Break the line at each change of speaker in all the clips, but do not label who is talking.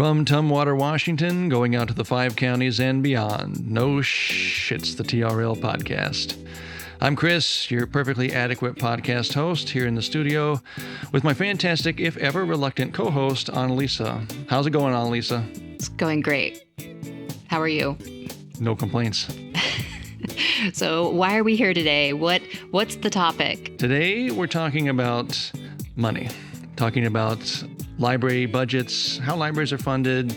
From Tumwater, Washington, going out to the 5 counties and beyond. No Shhh, it's the TRL Podcast. I'm Chris, your perfectly adequate podcast host here in the studio with my fantastic, if ever reluctant co-host, Annalisa. How's it going, Annalisa?
It's going great. How are you?
No complaints.
So why are we here today? What's the topic?
Today, we're talking about money, talking about library budgets, how libraries are funded,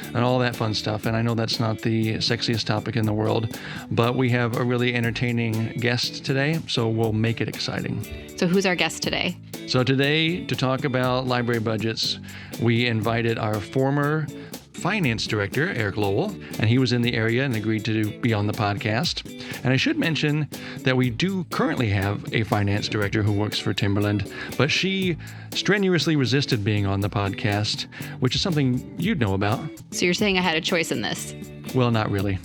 and all that fun stuff. And I know that's not the sexiest topic in the world, but we have a really entertaining guest today, so we'll make it exciting.
So who's our guest today?
So today, to talk about library budgets, we invited our former finance director, Eric Lowell, and he was in the area and agreed to be on the podcast. And I should mention that we do currently have a finance director who works for Timberland, but she strenuously resisted being on the podcast, which is something you'd know about.
So you're saying I had a choice in this?
Well, not really.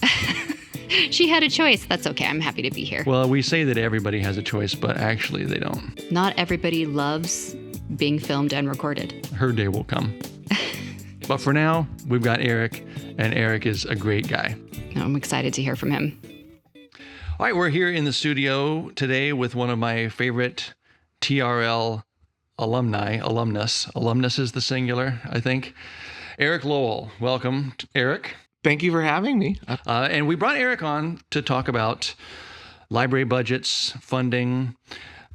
She had a choice. That's okay. I'm happy to be here.
Well, we say that everybody has a choice, but actually they don't.
Not everybody loves being filmed and recorded.
Her day will come. But for now, we've got Eric, and Eric is a great guy.
I'm excited to hear from him.
All right, we're here in the studio today with one of my favorite TRL alumnus. Alumnus is the singular, I think. Eric Lowell. Welcome, Eric.
Thank you for having me.
And we brought Eric on to talk about library budgets, funding,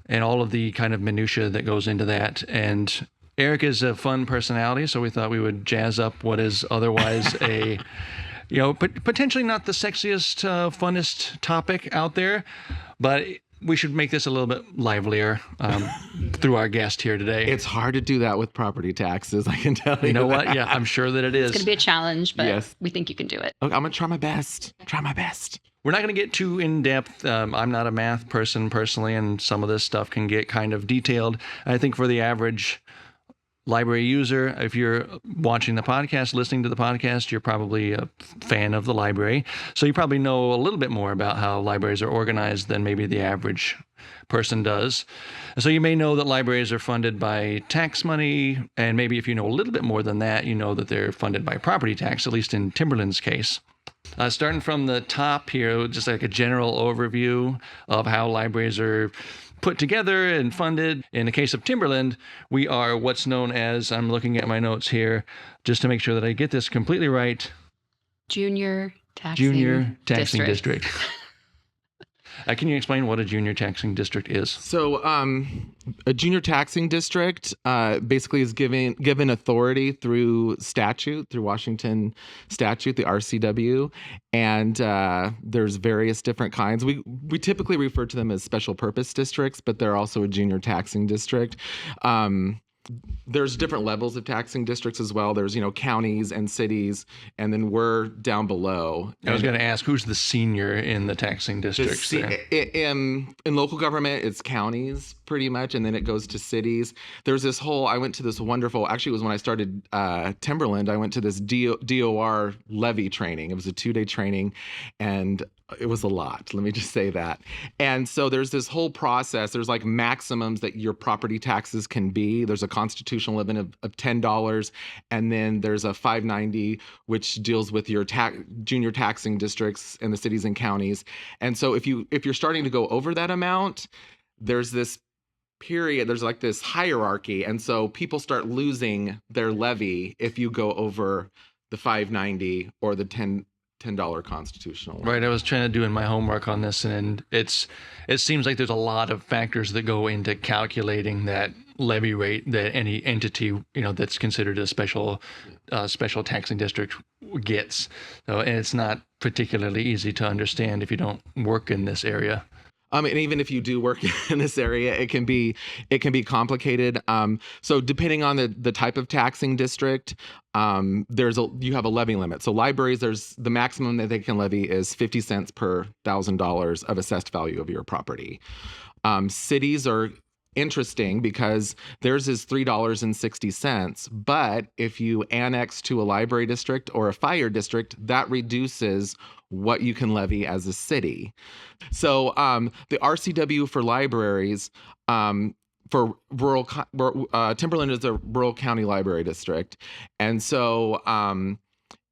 and all of the kind of minutia that goes into that. And Eric is a fun personality, so we thought we would jazz up what is otherwise a, potentially not the sexiest, funnest topic out there, but we should make this a little bit livelier through our guest here today.
It's hard to do that with property taxes, I can tell you.
You know what? Yeah, I'm sure that it is.
It's going to be a challenge, but
Yes.
We think you can do it.
Okay, I'm going to try my best.
We're not going to get too in-depth. I'm not a math person personally, and some of this stuff can get kind of detailed. I think for the average library user, if you're watching the podcast, listening to the podcast, you're probably a fan of the library. So you probably know a little bit more about how libraries are organized than maybe the average person does. So you may know that libraries are funded by tax money, and maybe if you know a little bit more than that, you know that they're funded by property tax, at least in Timberland's case. Starting from the top here, just like a general overview of how libraries are put together and funded. In the case of Timberland, we are what's known as, I'm looking at my notes here, just to make sure that I get this completely right.
Junior taxing
district. Can you explain what a junior taxing district is?
So a junior taxing district basically is given authority through statute, through Washington statute, the RCW, and there's various different kinds. We typically refer to them as special purpose districts, but they're also a junior taxing district. There's different levels of taxing districts as well. There's, counties and cities, and then we're down below.
I was going to ask, who's the senior in the taxing districts?
In local government, it's counties pretty much, and then it goes to cities. There's this I went to this wonderful, actually it was when I started Timberland, I went to this DOR levy training. It was a 2-day training, and it was a lot, let me just say that. And so there's this whole process. There's like maximums that your property taxes can be. There's a constitutional limit of $10, and then there's a 590, which deals with your junior taxing districts in the cities and counties. And so if you're starting to go over that amount, there's this period, there's like this hierarchy, and so people start losing their levy if you go over the 590 or the $10 constitutional limit.
Right, I was trying to do my homework on this, and it seems like there's a lot of factors that go into calculating that levy rate that any entity that's considered a special taxing district gets. So, and it's not particularly easy to understand if you don't work in this area.
And even if you do work in this area, it can be complicated. So depending on the type of taxing district, you have a levy limit. So libraries, there's the maximum that they can levy is 50 cents per $1,000 of assessed value of your property. Cities are interesting because theirs is $3.60, but if you annex to a library district or a fire district, that reduces what you can levy as a city. So the RCW for libraries, for Timberland is a rural county library district. And so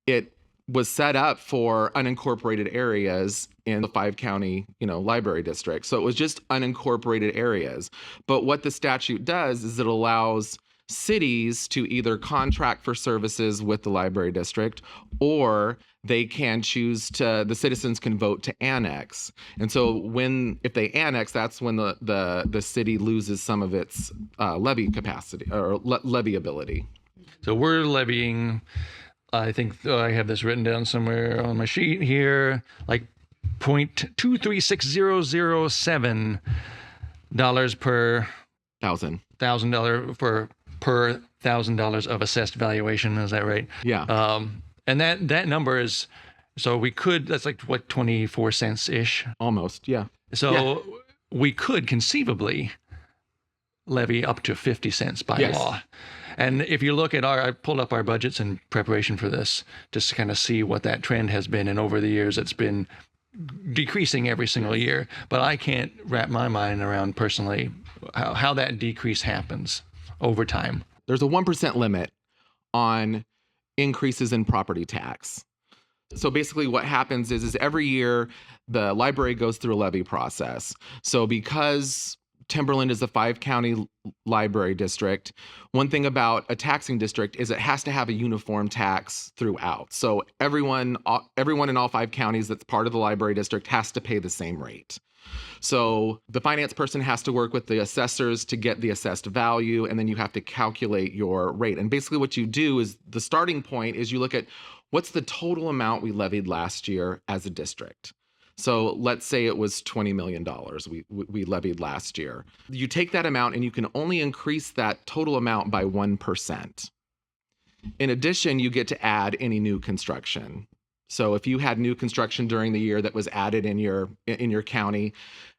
it was set up for unincorporated areas in the 5-county, library district. So it was just unincorporated areas. But what the statute does is it allows cities to either contract for services with the library district, or they can choose the citizens can vote to annex. And so if they annex, that's when the city loses some of its levy capacity or levy ability.
So we're levying, I think I have this written down somewhere on my sheet here, like $0.236007 per $1,000 per $1,000 of assessed valuation. Is that right?
Yeah.
And that number is, so that's like what, 24 cents ish?
Almost, yeah.
So we could conceivably levy up to 50 cents by law. And if you look at I pulled up our budgets in preparation for this, just to kind of see what that trend has been. And over the years, it's been decreasing every single year. But I can't wrap my mind around personally how that decrease happens over time.
There's a 1% limit on increases in property tax. So basically what happens is every year the library goes through a levy process. So because Timberland is a 5-county library district, one thing about a taxing district is it has to have a uniform tax throughout. So everyone in all 5 counties that's part of the library district has to pay the same rate. So the finance person has to work with the assessors to get the assessed value, and then you have to calculate your rate. And basically what you do is the starting point is you look at what's the total amount we levied last year as a district. So let's say it was $20 million we levied last year. You take that amount and you can only increase that total amount by 1%. In addition, you get to add any new construction. So if you had new construction during the year that was added in your county,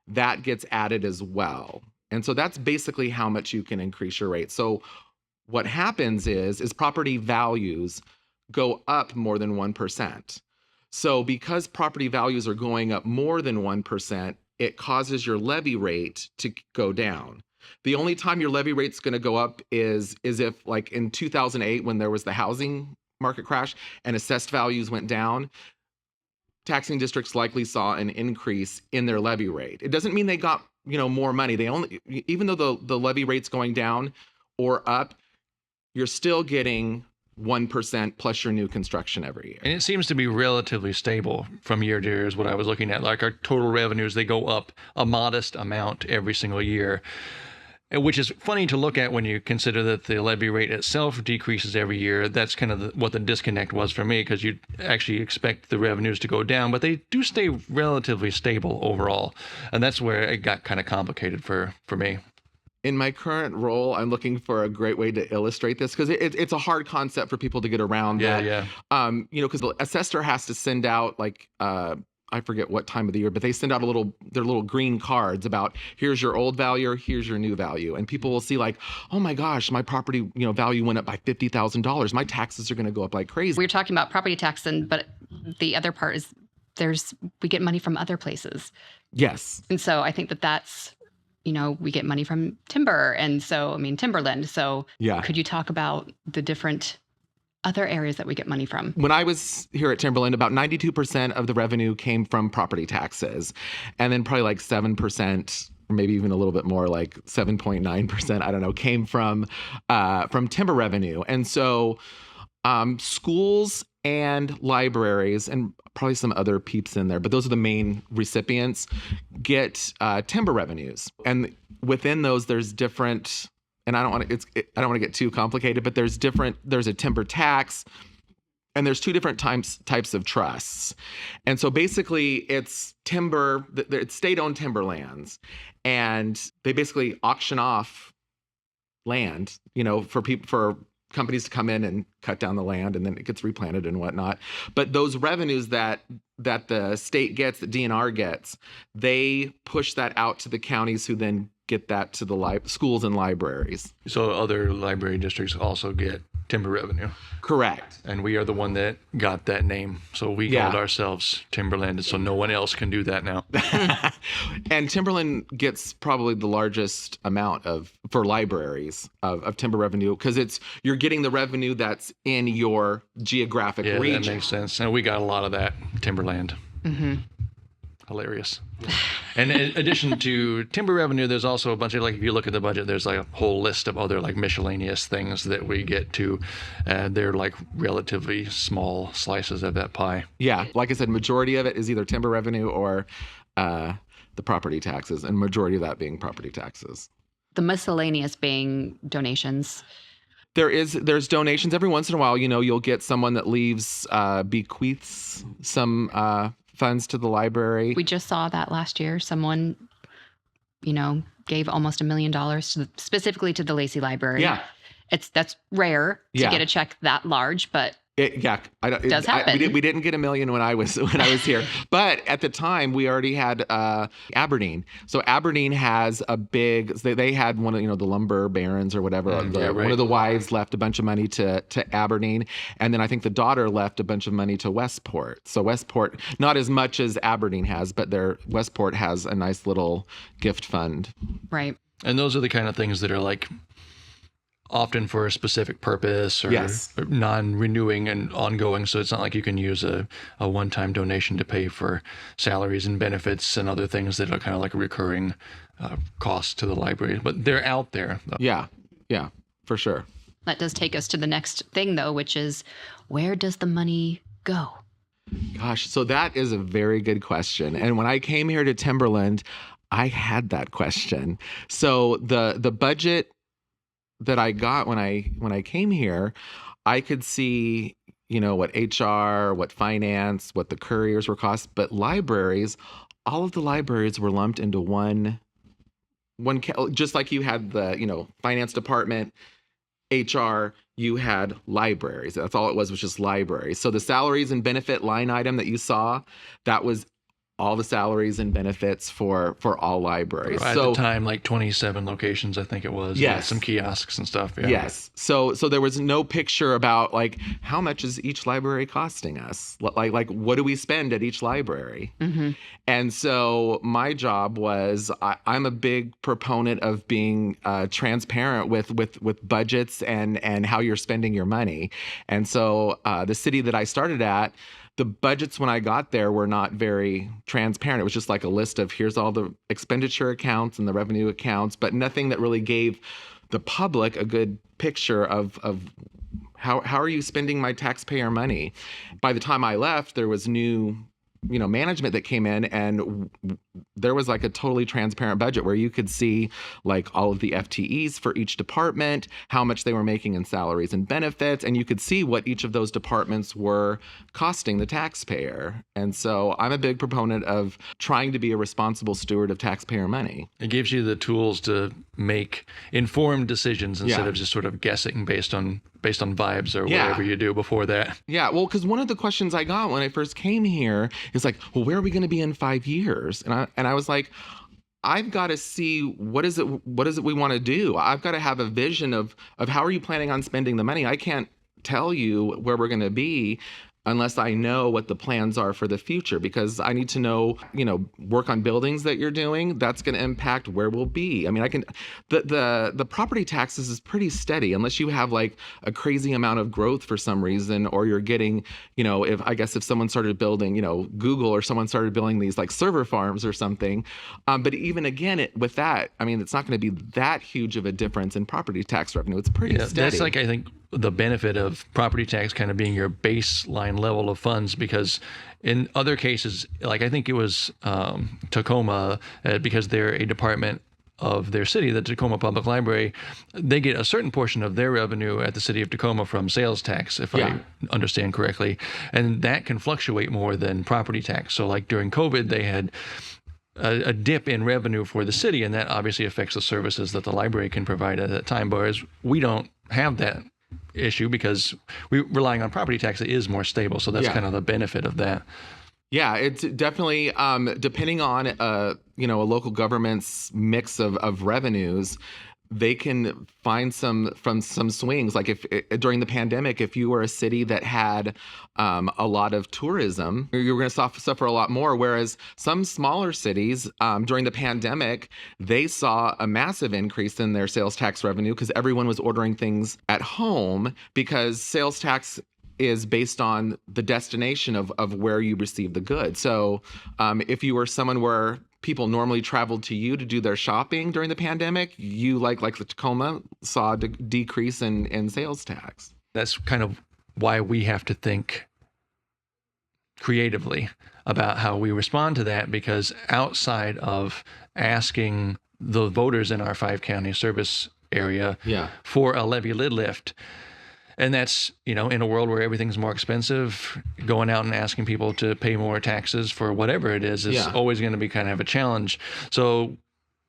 that gets added as well. And so that's basically how much you can increase your rate. So what happens is property values go up more than 1%. So because property values are going up more than 1%, it causes your levy rate to go down. The only time your levy rate's going to go up is if, like in 2008, when there was the housing market crash and assessed values went down, taxing districts likely saw an increase in their levy rate. It doesn't mean they got, more money. Even though the levy rate's going down or up, you're still getting 1% plus your new construction every year.
And it seems to be relatively stable from year to year is what I was looking at. Like our total revenues, they go up a modest amount every single year, which is funny to look at when you consider that the levy rate itself decreases every year. That's kind of what the disconnect was for me, because you actually expect the revenues to go down, but they do stay relatively stable overall. And that's where it got kind of complicated for me.
In my current role, I'm looking for a great way to illustrate this, because it's a hard concept for people to get around.
Yeah.
Because the assessor has to send out I forget what time of the year, but they send out their little green cards about here's your old value, here's your new value, and people will see like, oh my gosh, my property value went up by $50,000. My taxes are going to go up like crazy.
We're talking about property tax, but the other part is we get money from other places.
Yes,
and so I think that's. We get money from timber. And so, Timberland. So could you talk about the different other areas that we get money from?
When I was here at Timberland, about 92% of the revenue came from property taxes. And then probably like 7%, or maybe even a little bit more, like 7.9%, I don't know, came from timber revenue. And so schools and libraries, and probably some other peeps in there, but those are the main recipients, get timber revenues. And within those, there's different, and I don't want to get too complicated, but there's a timber tax, and there's 2 different types of trusts. And so basically it's timber, it's state-owned timberlands, and they basically auction off land, for companies to come in and cut down the land, and then it gets replanted and whatnot. But those revenues that the state gets, that DNR gets, they push that out to the counties, who then get that to the schools and libraries.
So other library districts also get timber revenue.
Correct.
And we are the one that got that name. So we called ourselves Timberland, so no one else can do that now.
And Timberland gets probably the largest amount for libraries of timber revenue, because you're getting the revenue that's in your geographic region.
That makes sense. And we got a lot of that, Timberland.
Mm-hmm.
Hilarious. And in addition to timber revenue, there's also a bunch of, like, if you look at the budget, there's like a whole list of other like miscellaneous things that we get to. They're like relatively small slices of that pie.
Yeah. Like I said, majority of it is either timber revenue or the property taxes, and majority of that being property taxes.
The miscellaneous being donations.
There's donations every once in a while. You'll get someone that bequeaths some funds to the library.
We just saw that last year. Someone, gave almost $1 million specifically to the Lacey Library.
Yeah.
That's rare to get a check that large, but it does happen.
We didn't get $1 million when I was here, but at the time we already had Aberdeen. So Aberdeen has a big. They had one of the lumber barons or whatever. One of the wives left a bunch of money to Aberdeen, and then I think the daughter left a bunch of money to Westport. So Westport, not as much as Aberdeen has, but Westport has a nice little gift fund.
Right.
And those are the kind of things that are like often for a specific purpose or non-renewing and ongoing. So it's not like you can use a one-time donation to pay for salaries and benefits and other things that are kind of like a recurring cost to the library. But they're out there.
Yeah, for sure.
That does take us to the next thing, though, which is, where does the money go?
Gosh, so that is a very good question. And when I came here to Timberland, I had that question. So the budget that I got when I came here, I could see, what HR, what finance, what the couriers were cost, but libraries, all of the libraries were lumped into one, just like you had the, finance department, HR, you had libraries. That's all it was just libraries. So the salaries and benefit line item that you saw, that was all the salaries and benefits for all libraries.
At the time, like 27 locations, I think it was.
Yes.
Some kiosks and stuff. Yeah.
Yes. So there was no picture about like how much is each library costing us? Like what do we spend at each library?
Mm-hmm.
And so my job was I'm a big proponent of being transparent with budgets and how you're spending your money. And so the city that I started at, the budgets when I got there were not very transparent. It was just like a list of here's all the expenditure accounts and the revenue accounts, but nothing that really gave the public a good picture of how are you spending my taxpayer money. By the time I left, there was new management that came in, and there was like a totally transparent budget where you could see like all of the FTEs for each department, how much they were making in salaries and benefits, and you could see what each of those departments were costing the taxpayer. And so I'm a big proponent of trying to be a responsible steward of taxpayer money.
It gives you the tools to make informed decisions instead of just sort of guessing based on vibes or whatever you do before that.
Yeah, well, because one of the questions I got when I first came here is like, well, where are we going to be in 5 years? And I was like, I've got to see what is it we want to do. I've got to have a vision of how are you planning on spending the money. I can't tell you where we're going to be unless I know what the plans are for the future, because I need to know, work on buildings that you're doing, that's going to impact where we'll be. I mean, the property taxes is pretty steady unless you have like a crazy amount of growth for some reason, or you're getting, if someone started building, Google or someone started building these like server farms or something. But even again, with that, I mean, it's not going to be that huge of a difference in property tax revenue. It's pretty steady.
That's like, I think, the benefit of property tax kind of being your baseline level of funds, because in other cases, like I think it was Tacoma, because they're a department of their city, the Tacoma Public Library, they get a certain portion of their revenue at the city of Tacoma from sales tax, if I understand correctly. And that can fluctuate more than property tax. So like during COVID, they had a dip in revenue for the city, and that obviously affects the services that the library can provide at that time. Whereas we don't have that issue because we're relying on property tax that is more stable. So that's kind of the benefit of that.
Yeah, it's definitely depending on a local government's mix of revenues, they can find some swings. Like if during the pandemic, if you were a city that had a lot of tourism, you were going to suffer a lot more. Whereas some smaller cities during the pandemic, they saw a massive increase in their sales tax revenue because everyone was ordering things at home, because sales tax is based on the destination of where you receive the good. So if you were someone where people normally traveled to you to do their shopping during the pandemic, you like the Tacoma saw a decrease in sales tax.
That's kind of why we have to think creatively about how we respond to that, because outside of asking the voters in our 5-county service area for a levy lid lift, and that's, in a world where everything's more expensive, going out and asking people to pay more taxes for whatever it is always going to be kind of a challenge. So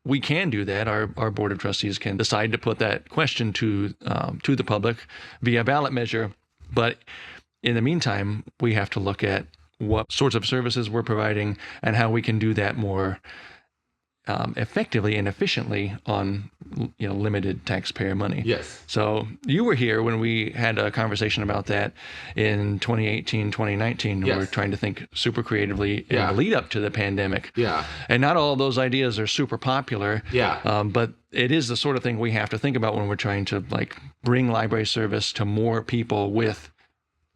we can do that. Our board of trustees can decide to put that question to the public via ballot measure. But in the meantime, we have to look at what sorts of services we're providing and how we can do that more effectively and efficiently on limited taxpayer money.
Yes.
So you were here when we had a conversation about that in 2018, 2019.
Yes.
We were trying to think super creatively in the lead up to the pandemic.
Yeah.
And not all of those ideas are super popular.
Yeah.
But it is the sort of thing we have to think about when we're trying to bring library service to more people with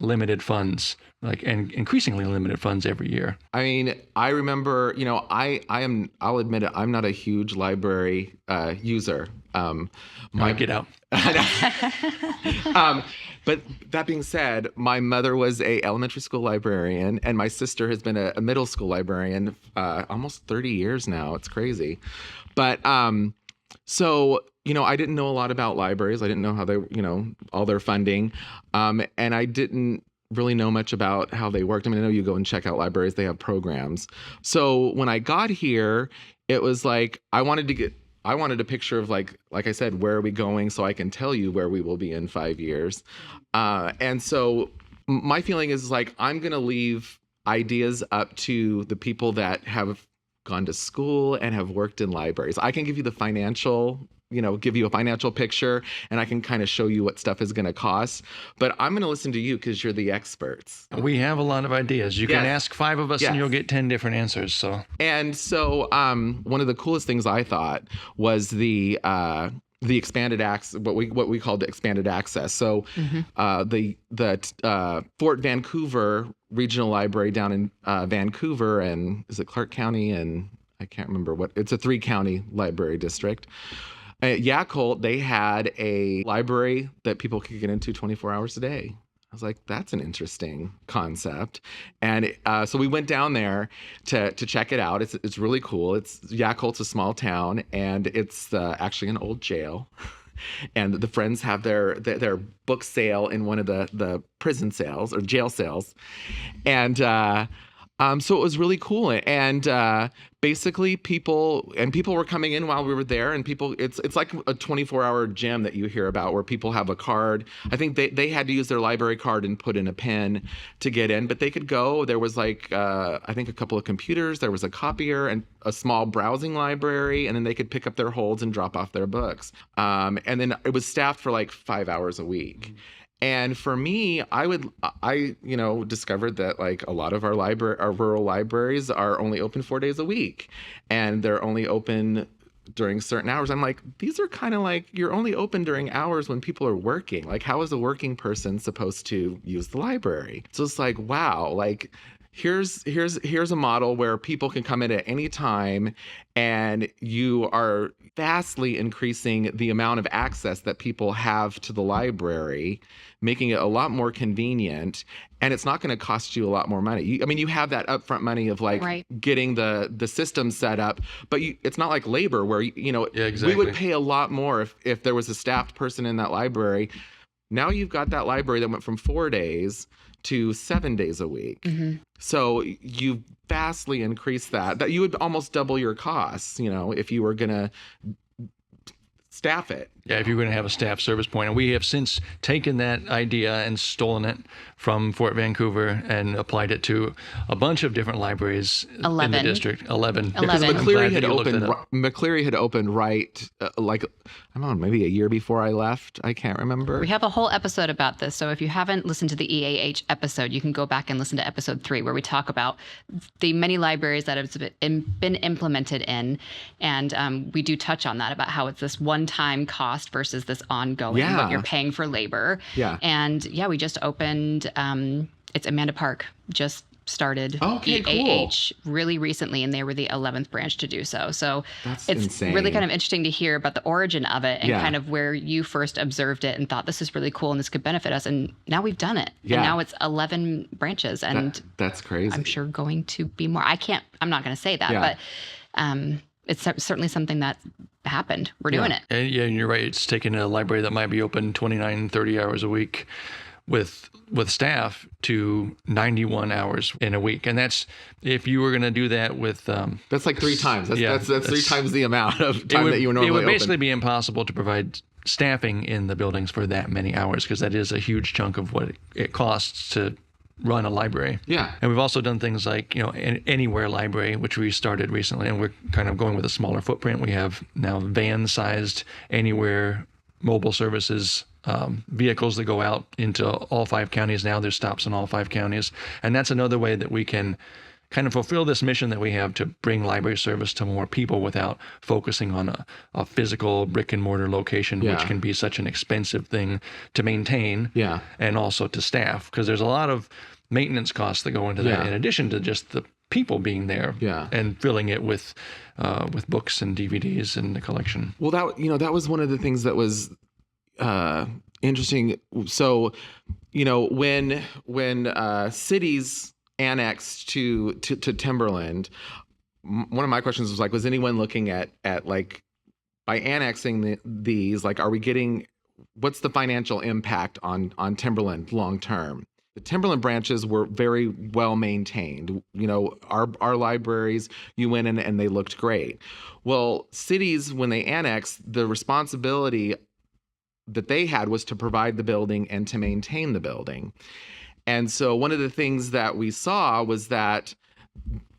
limited funds, and increasingly limited funds every year.
I mean, I remember, I'll admit it, I'm not a huge library user.
Get out.
But that being said, my mother was a elementary school librarian, and my sister has been a middle school librarian almost 30 years now. It's crazy. But so, I didn't know a lot about libraries. I didn't know how they, all their funding. And I didn't really know much about how they worked. I mean, I know you go and check out libraries, they have programs. So when I got here, it was like, I wanted a picture of like I said, where are we going, so I can tell you where we will be in 5 years. And so my feeling is I'm going to leave ideas up to the people that have gone to school and have worked in libraries. I can give you the financial, give you a financial picture, and I can kind of show you what stuff is going to cost. But I'm going to listen to you because you're the experts.
We have a lot of ideas. You can ask 5 of us and you'll get 10 different answers.
And so one of the coolest things I thought was the expanded access, what we called expanded access. So the Fort Vancouver Regional Library down in Vancouver, and is it Clark County, and I can't remember it's a 3-county library district. At Yakult, they had a library that people could get into 24 hours a day. I was like, that's an interesting concept. And so we went down there to check it out. It's really cool. Yakult's a small town, and it's actually an old jail. And the Friends have their book sale in one of the prison cells or jail cells. And so it was really cool. And basically people were coming in while we were there, and it's like a 24-hour gym that you hear about, where people have a card. I think they had to use their library card and put in a PIN to get in, but they could go. There was I think a couple of computers, there was a copier and a small browsing library, and then they could pick up their holds and drop off their books. And then it was staffed for 5 hours a week. And for me, I discovered that a lot of our rural libraries are only open 4 days a week, and they're only open during certain hours. I'm like, these are kind of you're only open during hours when people are working. How is a working person supposed to use the library? So it's wow, here's a model where people can come in at any time, and you are vastly increasing the amount of access that people have to the library, making it a lot more convenient, and it's not going to cost you a lot more money. You have that upfront money of getting the system set up, but it's not like labor where
exactly.
We would pay a lot more if there was a staffed person in that library. Now you've got that library that went from 4 days to 7 days a week. Mm-hmm. So you vastly increased that you would almost double your costs, if you were going to staff it.
Yeah, if you're going to have a staff service point. And we have since taken that idea and stolen it from Fort Vancouver and applied it to a bunch of different libraries in the district. 11.
Because McCleary had opened right, like, I don't know, maybe a year before I left. I can't remember.
We have a whole episode about this. So if you haven't listened to the EAH episode, you can go back and listen to episode 3, where we talk about the many libraries that have been implemented in. And we do touch on that, about how it's this one-time cost versus this ongoing, what you're paying for labor.
Yeah.
And we just opened, it's Amanda Park, just started EAH really recently, and they were the 11th branch to do so. So it's
insane.
Really kind of interesting to hear about the origin of it and kind of where you first observed it and thought this is really cool and this could benefit us. And now we've done it. Yeah. And now it's 11 branches. And
that's crazy.
I'm sure going to be more. I'm not going to say that, but it's certainly something that happened. We're doing it.
And you're right. It's taking a library that might be open 29, 30 hours a week with staff to 91 hours in a week. And that's, if you were going to do that with...
that's like 3 times. That's 3 times the amount of time that you would normally
open. It would basically be impossible to provide staffing in the buildings for that many hours, because that is a huge chunk of what it costs to run a library.
Yeah.
And we've also done things like, an Anywhere library, which we started recently, and we're kind of going with a smaller footprint. We have now van-sized Anywhere mobile services vehicles that go out into all 5 counties now. There's stops in all 5 counties. And that's another way that we can kind of fulfill this mission that we have to bring library service to more people without focusing on a physical brick and mortar location, which can be such an expensive thing to maintain and also to staff, because there's a lot of maintenance costs that go into that in addition to just the people being there and filling it with books and DVDs and the collection.
Well, that was one of the things that was interesting. So, when cities annexed to Timberland, one of my questions was like, was anyone looking at like, by annexing these, like, are we getting, what's the financial impact on Timberland long term? The Timberland branches were very well maintained. Our libraries, you went in and they looked great. Well, cities, when they annexed, the responsibility that they had was to provide the building and to maintain the building. And so one of the things that we saw was that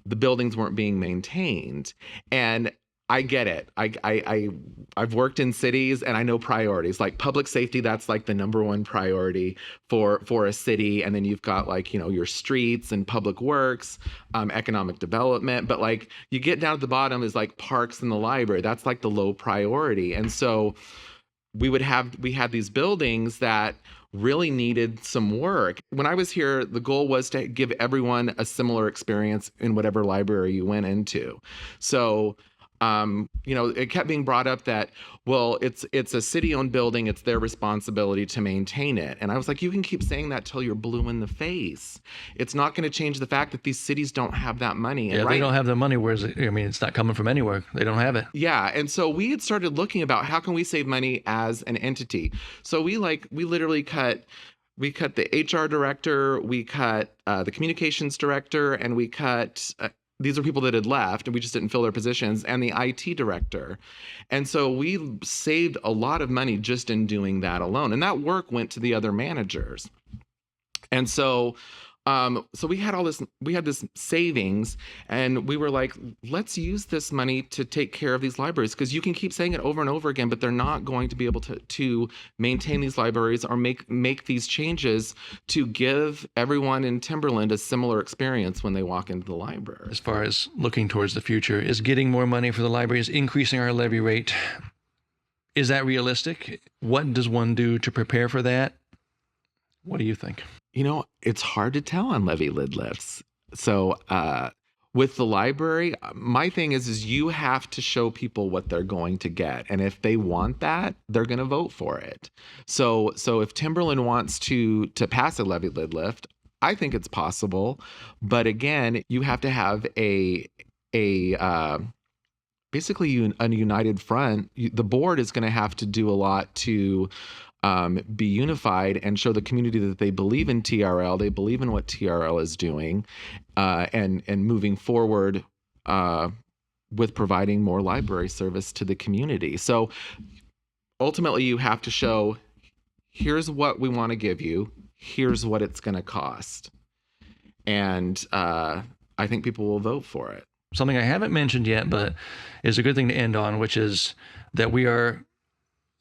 the buildings weren't being maintained. And I get it. I've worked in cities and I know priorities. Like public safety, that's like the number one priority for a city. And then you've got like, your streets and public works, economic development. But like you get down at the bottom is like parks and the library. That's like the low priority. And so we had these buildings that really needed some work. When I was here, the goal was to give everyone a similar experience in whatever library you went into. So it kept being brought up that, well, it's a city-owned building. It's their responsibility to maintain it. And I was like, you can keep saying that till you're blue in the face. It's not going to change the fact that these cities don't have that money.
And they don't have the money. Whereas, it's not coming from anywhere. They don't have it. Yeah.
And so we had started looking about how can we save money as an entity. So we literally cut the HR director, we cut the communications director, and we cut... these are people that had left and we just didn't fill their positions, and the IT director. And so we saved a lot of money just in doing that alone. And that work went to the other managers. And so we had this savings, and we were like, let's use this money to take care of these libraries, because you can keep saying it over and over again, but they're not going to be able to maintain these libraries or make these changes to give everyone in Timberland a similar experience when they walk into the library.
As far as looking towards the future, is getting more money for the libraries, increasing our levy rate, is that realistic? What does one do to prepare for that? What do you think?
It's hard to tell on levy lid lifts. So with the library, my thing is you have to show people what they're going to get. And if they want that, they're going to vote for it. So if Timberland wants to pass a levy lid lift, I think it's possible. But again, you have to have basically a united front. The board is going to have to do a lot to be unified and show the community that they believe in TRL, they believe in what TRL is doing, and moving forward with providing more library service to the community. So ultimately you have to show, here's what we want to give you, here's what it's going to cost. And I think people will vote for it.
Something I haven't mentioned yet, but is a good thing to end on, which is that we are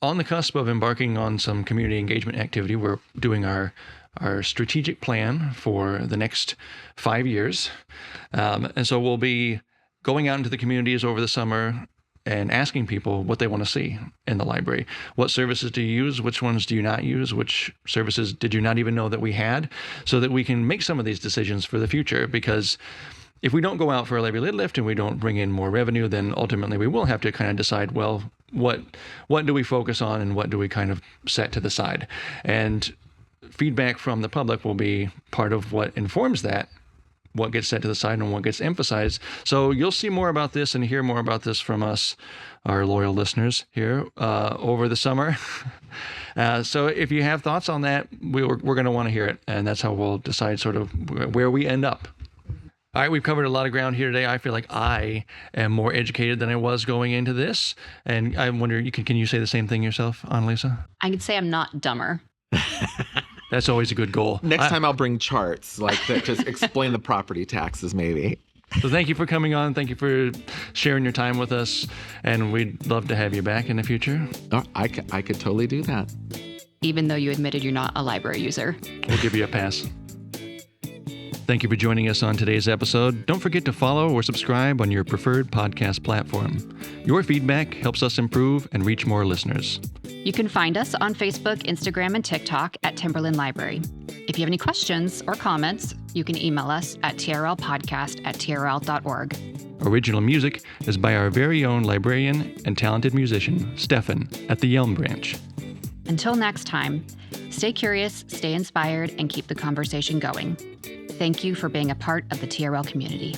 on the cusp of embarking on some community engagement activity. We're doing our strategic plan for the next 5 years. And so we'll be going out into the communities over the summer and asking people what they want to see in the library. What services do you use? Which ones do you not use? Which services did you not even know that we had? So that we can make some of these decisions for the future. Because if we don't go out for a levy lid lift and we don't bring in more revenue, then ultimately we will have to kind of decide, well, what do we focus on and what do we kind of set to the side? And feedback from the public will be part of what informs that, what gets set to the side and what gets emphasized. So you'll see more about this and hear more about this from us, our loyal listeners here, over the summer. So if you have thoughts on that, we're going to want to hear it. And that's how we'll decide sort of where we end up. All right, we've covered a lot of ground here today. I feel like I am more educated than I was going into this. And I wonder, can you say the same thing yourself, Annalisa?
I could say I'm not dumber.
That's always a good goal.
Next time I'll bring charts like that, just explain the property taxes maybe.
So thank you for coming on. Thank you for sharing your time with us. And we'd love to have you back in the future.
Oh, I could totally do that.
Even though you admitted you're not a library user.
We'll give you a pass. Thank you for joining us on today's episode. Don't forget to follow or subscribe on your preferred podcast platform. Your feedback helps us improve and reach more listeners.
You can find us on Facebook, Instagram, and TikTok at Timberland Library. If you have any questions or comments, you can email us at trlpodcast@trl.org.
Original music is by our very own librarian and talented musician, Stefan, at the Yelm Branch.
Until next time, stay curious, stay inspired, and keep the conversation going. Thank you for being a part of the TRL community.